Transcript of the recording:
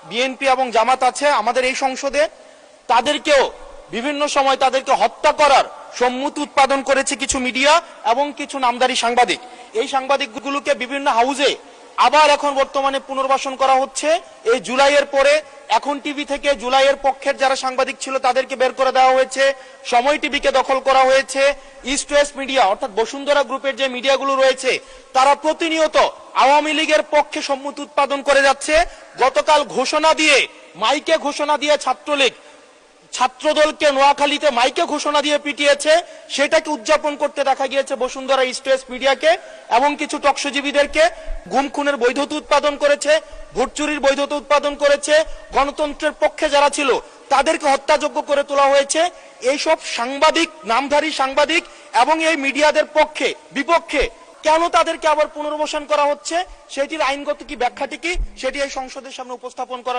BNP এবং জামাত আছে আমাদের এই সংসদে, তাদেরকেও বিভিন্ন সময় তাদেরকে হত্যা করার সম্মতি উৎপাদন করেছে কিছু মিডিয়া এবং কিছু নামদারি সাংবাদিক। এই সাংবাদিকগুলোকে বিভিন্ন হাউজে আবার এখন বর্তমানে পুনর্বাসন করা হচ্ছে। এই জুলাইয়ের পরে এখন টিভি থেকে জুলাইয়ের পক্ষের যারা সাংবাদিক ছিল তাদেরকে বের করে দেওয়া হয়েছে, সময় টিভিকে দখল করা হয়েছে। ইস্ট ওয়েস্ট মিডিয়া অর্থাৎ বসুন্ধরা গ্রুপের যে মিডিয়াগুলো রয়েছে তারা প্রতিনিয়ত আওয়ামী লীগের পক্ষে সম্মতি উৎপাদন করে যাচ্ছে। গতকাল ঘোষণা দিয়ে মাইকে ঘোষণা দিয়ে ছাত্রলীগ ছাত্রদলকে নোয়াখালীতে মাইকে ঘোষণা দিয়ে পিটিয়েছে, সেটাকে উদযাপন করতে দেখা গিয়েছে বসুন্ধরা ইস্ট ওয়েস্ট মিডিয়াকে এবং কিছু টকশোজীবীদেরকে। গুম খুনের বৈধতা উৎপাদন করেছে, ভোট চুরির বৈধতা উৎপাদন করেছে, গণতন্ত্রের পক্ষে যারা ছিল তাদেরকে হত্যাযোগ্য করে তোলা হয়েছে। এইসব সাংবাদিক, নামধারী সাংবাদিক এবং এই মিডিয়াদের পক্ষে বিপক্ষে কেন তাদেরকে আবার পুনর্বাসন করা হচ্ছে, সেটির আইনগত কি ব্যাখ্যাটি কি, সেটি এই সংসদের সামনে উপস্থাপন করা